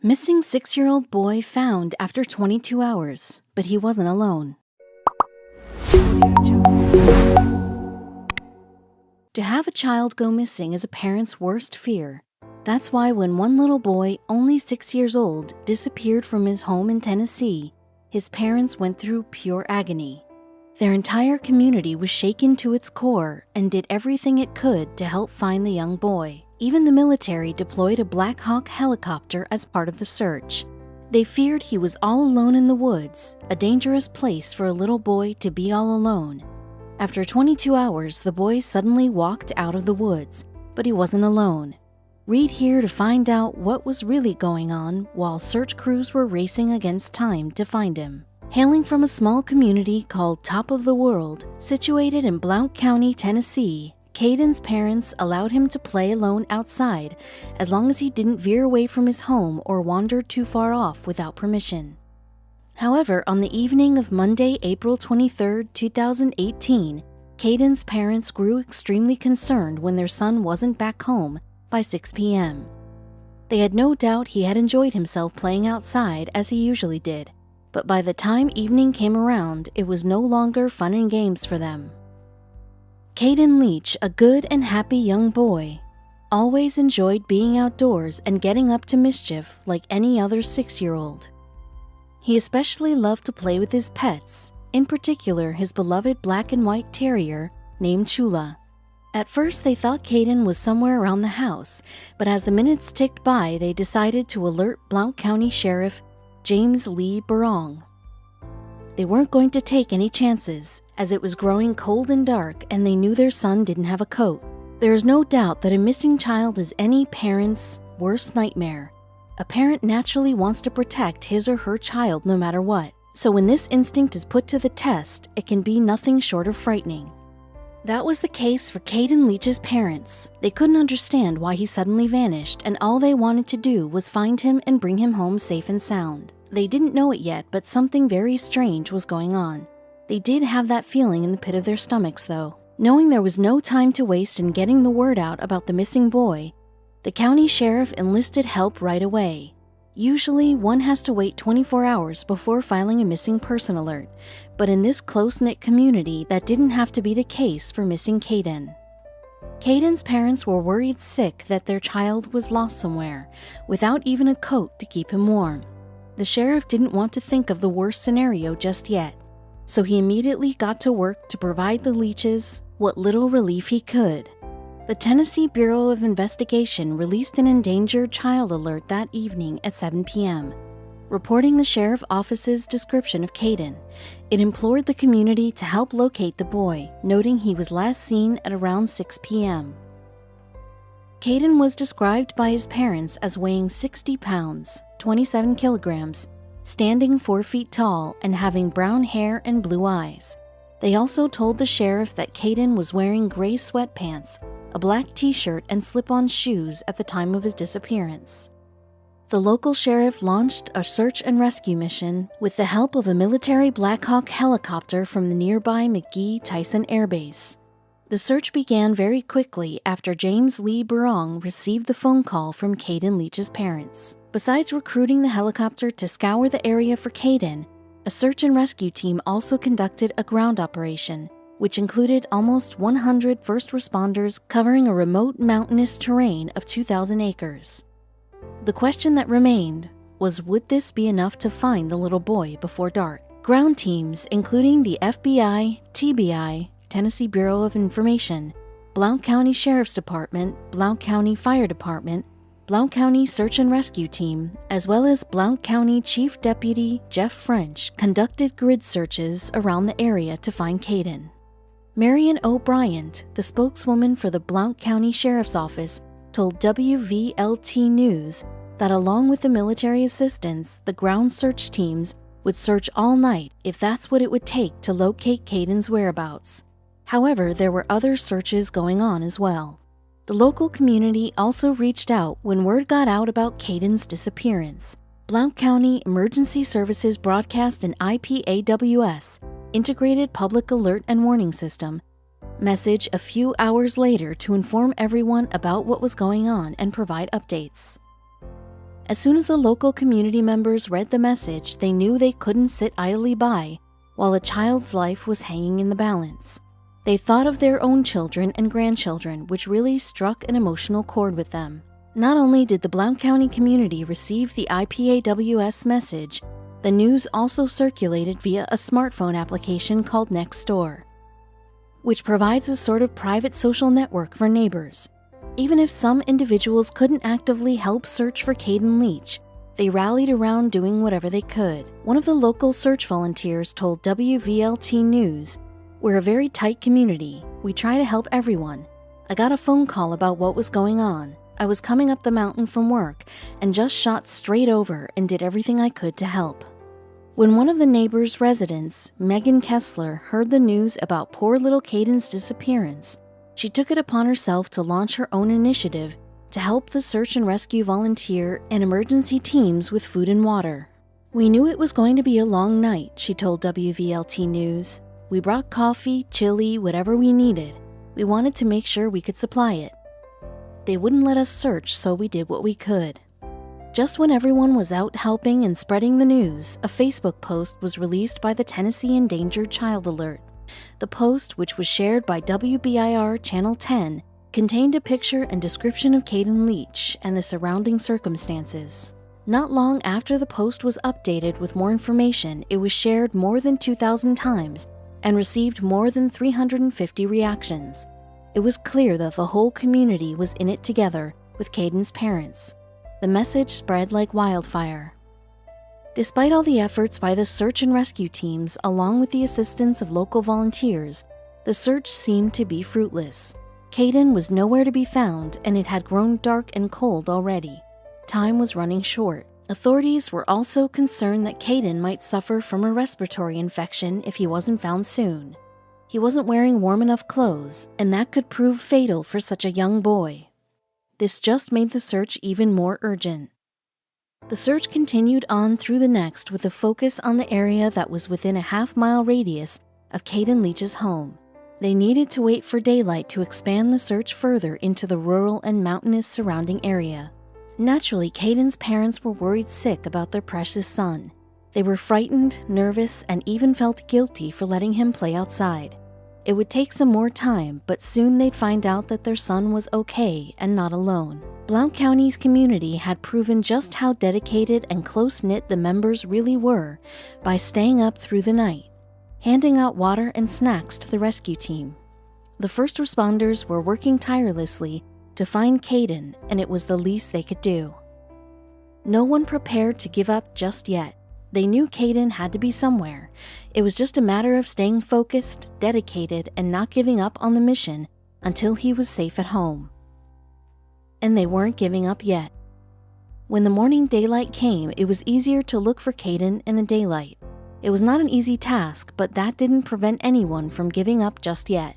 Missing 6-year-old boy found after 22 hours, but he wasn't alone. To have a child go missing is a parent's worst fear. That's why when one little boy, only 6 years old, disappeared from his home in Tennessee, his parents went through pure agony. Their entire community was shaken to its core and did everything it could to help find the young boy. Even the military deployed a Black Hawk helicopter as part of the search. They feared he was all alone in the woods, a dangerous place for a little boy to be all alone. After 22 hours, the boy suddenly walked out of the woods, but he wasn't alone. Read here to find out what was really going on while search crews were racing against time to find him. Hailing from a small community called Top of the World, situated in Blount County, Tennessee, Kaden's parents allowed him to play alone outside as long as he didn't veer away from his home or wander too far off without permission. However, on the evening of Monday, April 23, 2018, Kaden's parents grew extremely concerned when their son wasn't back home by 6 p.m. They had no doubt he had enjoyed himself playing outside as he usually did, but by the time evening came around, it was no longer fun and games for them. Kaden Leach, a good and happy young boy, always enjoyed being outdoors and getting up to mischief like any other 6-year-old. He especially loved to play with his pets, in particular his beloved black and white terrier named Chula. At first they thought Kaden was somewhere around the house, but as the minutes ticked by, they decided to alert Blount County Sheriff James Lee Barong. They weren't going to take any chances, as it was growing cold and dark and they knew their son didn't have a coat. There is no doubt that a missing child is any parent's worst nightmare. A parent naturally wants to protect his or her child no matter what, so when this instinct is put to the test, it can be nothing short of frightening. That was the case for Kaden Leach's parents. They couldn't understand why he suddenly vanished, and all they wanted to do was find him and bring him home safe and sound. They didn't know it yet, but something very strange was going on. They did have that feeling in the pit of their stomachs, though. Knowing there was no time to waste in getting the word out about the missing boy, the county sheriff enlisted help right away. Usually, one has to wait 24 hours before filing a missing person alert, but in this close-knit community, that didn't have to be the case for missing Kaden. Kaden's parents were worried sick that their child was lost somewhere, without even a coat to keep him warm. The sheriff didn't want to think of the worst scenario just yet, so he immediately got to work to provide the Leaches what little relief he could. The Tennessee Bureau of Investigation released an endangered child alert that evening at 7 p.m., reporting the sheriff's office's description of Kaden. It implored the community to help locate the boy, noting he was last seen at around 6 p.m. Kaden was described by his parents as weighing 60 pounds, 27 kilograms, standing 4 feet tall, and having brown hair and blue eyes. They also told the sheriff that Kaden was wearing gray sweatpants, a black t-shirt, and slip-on shoes at the time of his disappearance. The local sheriff launched a search and rescue mission with the help of a military Black Hawk helicopter from the nearby McGee-Tyson Air Base. The search began very quickly after James Lee Barong received the phone call from Kaden Leach's parents. Besides recruiting the helicopter to scour the area for Kaden, a search and rescue team also conducted a ground operation, which included almost 100 first responders covering a remote mountainous terrain of 2,000 acres. The question that remained was, would this be enough to find the little boy before dark? Ground teams, including the FBI, TBI, Tennessee Bureau of Information, Blount County Sheriff's Department, Blount County Fire Department, Blount County Search and Rescue Team, as well as Blount County Chief Deputy Jeff French, conducted grid searches around the area to find Kaden. Marion O'Brien, the spokeswoman for the Blount County Sheriff's Office, told WVLT News that along with the military assistance, the ground search teams would search all night if that's what it would take to locate Kaden's whereabouts. However, there were other searches going on as well. The local community also reached out when word got out about Kaden's disappearance. Blount County Emergency Services broadcast an IPAWS, Integrated Public Alert and Warning System, message a few hours later to inform everyone about what was going on and provide updates. As soon as the local community members read the message, they knew they couldn't sit idly by while a child's life was hanging in the balance. They thought of their own children and grandchildren, which really struck an emotional chord with them. Not only did the Blount County community receive the IPAWS message, the news also circulated via a smartphone application called Nextdoor, which provides a sort of private social network for neighbors. Even if some individuals couldn't actively help search for Kaden Leach, they rallied around doing whatever they could. One of the local search volunteers told WVLT News, "We're a very tight community. We try to help everyone. I got a phone call about what was going on. I was coming up the mountain from work and just shot straight over and did everything I could to help." When one of the neighbor's residents, Megan Kessler, heard the news about poor little Kaden's disappearance, she took it upon herself to launch her own initiative to help the search and rescue volunteer and emergency teams with food and water. "We knew it was going to be a long night," she told WVLT News. "We brought coffee, chili, whatever we needed. We wanted to make sure we could supply it. They wouldn't let us search, so we did what we could." Just when everyone was out helping and spreading the news, a Facebook post was released by the Tennessee Endangered Child Alert. The post, which was shared by WBIR Channel 10, contained a picture and description of Kaden Leach and the surrounding circumstances. Not long after the post was updated with more information, it was shared more than 2,000 times and received more than 350 reactions. It was clear that the whole community was in it together with Kaden's parents. The message spread like wildfire. Despite all the efforts by the search and rescue teams, along with the assistance of local volunteers, the search seemed to be fruitless. Kaden was nowhere to be found, and it had grown dark and cold already. Time was running short. Authorities were also concerned that Kaden might suffer from a respiratory infection if he wasn't found soon. He wasn't wearing warm enough clothes, and that could prove fatal for such a young boy. This just made the search even more urgent. The search continued on through the next with a focus on the area that was within a half-mile radius of Kaden Leach's home. They needed to wait for daylight to expand the search further into the rural and mountainous surrounding area. Naturally, Kaden's parents were worried sick about their precious son. They were frightened, nervous, and even felt guilty for letting him play outside. It would take some more time, but soon they'd find out that their son was okay and not alone. Blount County's community had proven just how dedicated and close-knit the members really were by staying up through the night, handing out water and snacks to the rescue team. The first responders were working tirelessly to find Kaden, and it was the least they could do. No one prepared to give up just yet. They knew Kaden had to be somewhere. It was just a matter of staying focused, dedicated, and not giving up on the mission until he was safe at home. And they weren't giving up yet. When the morning daylight came, it was easier to look for Kaden in the daylight. It was not an easy task, but that didn't prevent anyone from giving up just yet.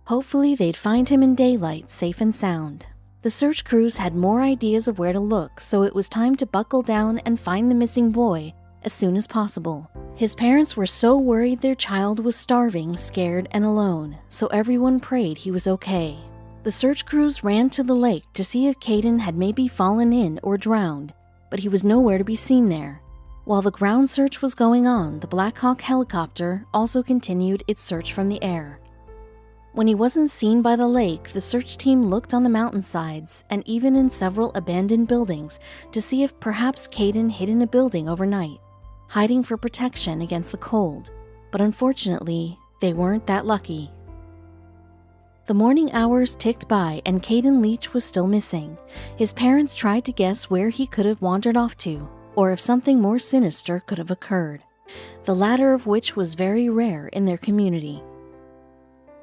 Hopefully, they'd find him in daylight, safe and sound. The search crews had more ideas of where to look, so it was time to buckle down and find the missing boy as soon as possible. His parents were so worried their child was starving, scared, and alone, so everyone prayed he was okay. The search crews ran to the lake to see if Kaden had maybe fallen in or drowned, but he was nowhere to be seen there. While the ground search was going on, the Black Hawk helicopter also continued its search from the air. When he wasn't seen by the lake, the search team looked on the mountainsides and even in several abandoned buildings to see if perhaps Kaden hid in a building overnight, hiding for protection against the cold, but unfortunately, they weren't that lucky. The morning hours ticked by and Kaden Leach was still missing. His parents tried to guess where he could have wandered off to, or if something more sinister could have occurred, the latter of which was very rare in their community.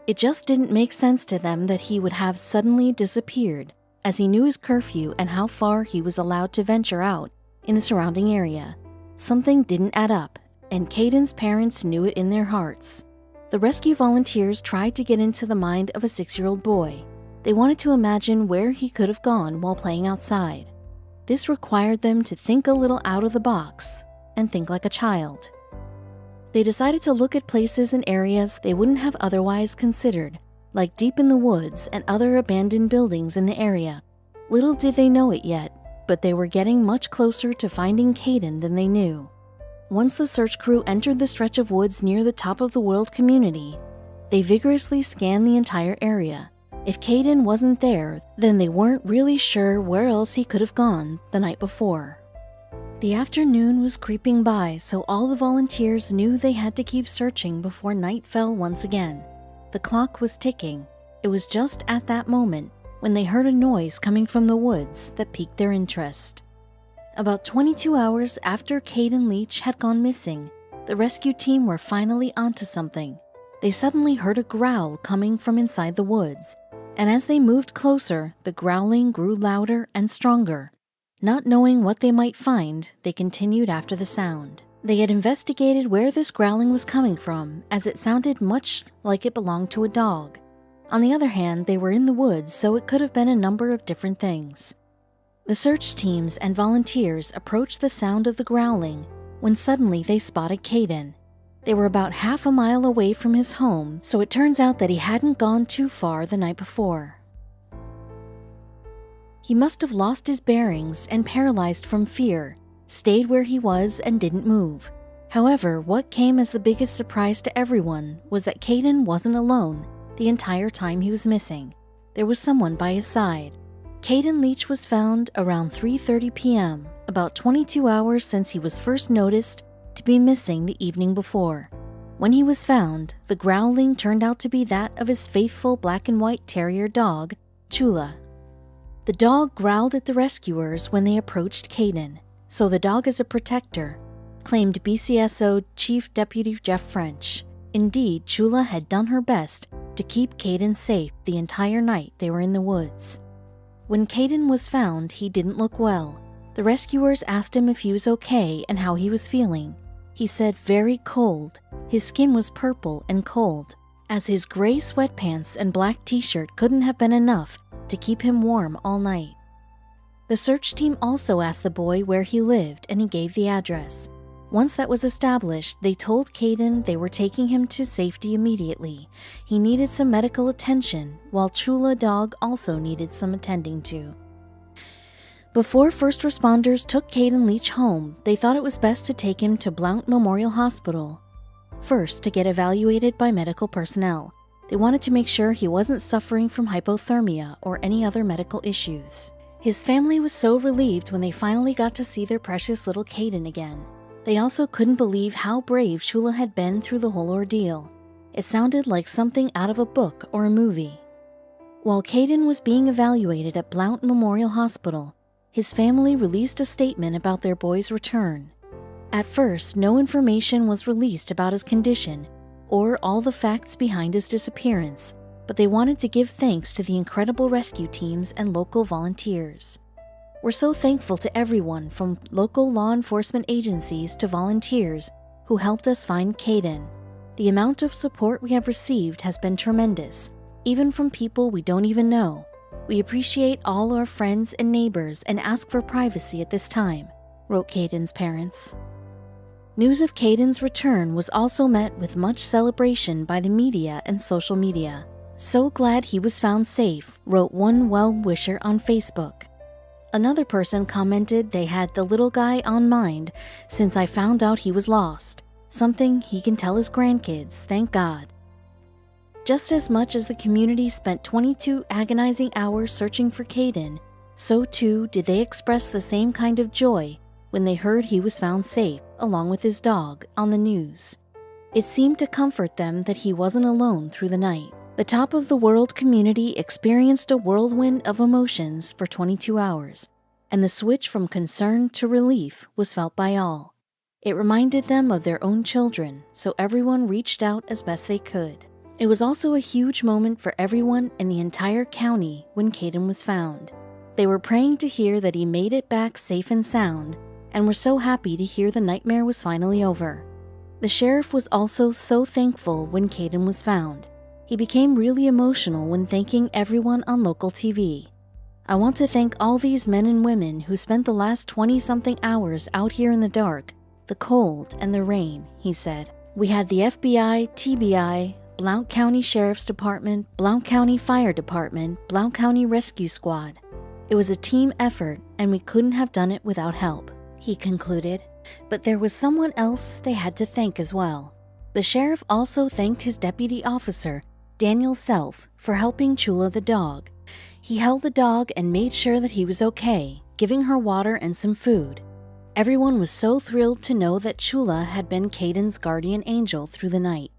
It just didn't make sense to them that he would have suddenly disappeared, as he knew his curfew and how far he was allowed to venture out in the surrounding area. Something didn't add up, and Kaden's parents knew it in their hearts. The rescue volunteers tried to get into the mind of a 6-year-old boy. They wanted to imagine where he could have gone while playing outside. This required them to think a little out of the box and think like a child. They decided to look at places and areas they wouldn't have otherwise considered, like deep in the woods and other abandoned buildings in the area. Little did they know it yet, but they were getting much closer to finding Kaden than they knew. Once the search crew entered the stretch of woods near the top of the world community, they vigorously scanned the entire area. If Kaden wasn't there, then they weren't really sure where else he could have gone the night before. The afternoon was creeping by, so all the volunteers knew they had to keep searching before night fell once again. The clock was ticking. It was just at that moment when they heard a noise coming from the woods that piqued their interest. About 22 hours after Kaden Leach had gone missing, the rescue team were finally onto something. They suddenly heard a growl coming from inside the woods, and as they moved closer, the growling grew louder and stronger. Not knowing what they might find, they continued after the sound. They had investigated where this growling was coming from, as it sounded much like it belonged to a dog. On the other hand, they were in the woods, so it could have been a number of different things. The search teams and volunteers approached the sound of the growling when suddenly they spotted Kaden. They were about half a mile away from his home, so it turns out that he hadn't gone too far the night before. He must have lost his bearings and, paralyzed from fear, stayed where he was and didn't move. However, what came as the biggest surprise to everyone was that Kaden wasn't alone the entire time he was missing. There was someone by his side. Kaden Leach was found around 3:30 p.m., about 22 hours since he was first noticed to be missing the evening before. When he was found, the growling turned out to be that of his faithful black and white terrier dog, Chula. The dog growled at the rescuers when they approached Kaden, so the dog is a protector, claimed BCSO Chief Deputy Jeff French. Indeed, Chula had done her best to keep Kaden safe the entire night they were in the woods. When Kaden was found, he didn't look well. The rescuers asked him if he was okay and how he was feeling. He said very cold. His skin was purple and cold, as his gray sweatpants and black t-shirt couldn't have been enough to keep him warm all night. The search team also asked the boy where he lived, and he gave the address. Once that was established, they told Kaden they were taking him to safety immediately. He needed some medical attention, while Chula dog also needed some attending to. Before first responders took Kaden Leach home, they thought it was best to take him to Blount Memorial Hospital. First, to get evaluated by medical personnel. They wanted to make sure he wasn't suffering from hypothermia or any other medical issues. His family was so relieved when they finally got to see their precious little Kaden again. They also couldn't believe how brave Chula had been through the whole ordeal. It sounded like something out of a book or a movie. While Kaden was being evaluated at Blount Memorial Hospital, his family released a statement about their boy's return. At first, no information was released about his condition or all the facts behind his disappearance, but they wanted to give thanks to the incredible rescue teams and local volunteers. We're so thankful to everyone from local law enforcement agencies to volunteers who helped us find Kaden. The amount of support we have received has been tremendous, even from people we don't even know. We appreciate all our friends and neighbors and ask for privacy at this time, wrote Kaden's parents. News of Kaden's return was also met with much celebration by the media and social media. So glad he was found safe, wrote one well-wisher on Facebook. Another person commented they had the little guy on mind since I found out he was lost. Something he can tell his grandkids, thank God. Just as much as the community spent 22 agonizing hours searching for Kaden, so too did they express the same kind of joy when they heard he was found safe, along with his dog, on the news. It seemed to comfort them that he wasn't alone through the night. The top of the world community experienced a whirlwind of emotions for 22 hours, and the switch from concern to relief was felt by all. It reminded them of their own children, so everyone reached out as best they could. It was also a huge moment for everyone in the entire county when Kaden was found. They were praying to hear that he made it back safe and sound, and were so happy to hear the nightmare was finally over. The sheriff was also so thankful when Kaden was found. He became really emotional when thanking everyone on local TV. I want to thank all these men and women who spent the last 20-something hours out here in the dark, the cold, and the rain, he said. We had the FBI, TBI, Blount County Sheriff's Department, Blount County Fire Department, Blount County Rescue Squad. It was a team effort, and we couldn't have done it without help," he concluded. But there was someone else they had to thank as well. The sheriff also thanked his deputy officer, Daniel Self, for helping Chula the dog. He held the dog and made sure that he was okay, giving her water and some food. Everyone was so thrilled to know that Chula had been Kaden's guardian angel through the night.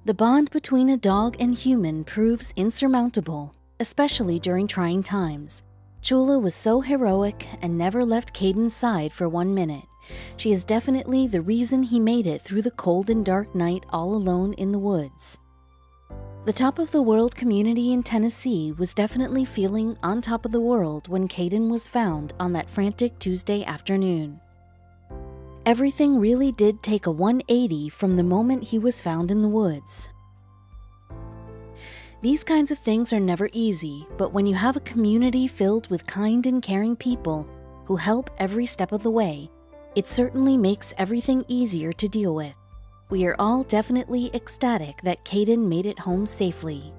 The bond between a dog and human proves insurmountable, especially during trying times. Chula was so heroic and never left Kaden's side for 1 minute. She is definitely the reason he made it through the cold and dark night all alone in the woods. The top of the world community in Tennessee was definitely feeling on top of the world when Kaden was found on that frantic Tuesday afternoon. Everything really did take a 180 from the moment he was found in the woods. These kinds of things are never easy, but when you have a community filled with kind and caring people who help every step of the way, it certainly makes everything easier to deal with. We are all definitely ecstatic that Kaden made it home safely.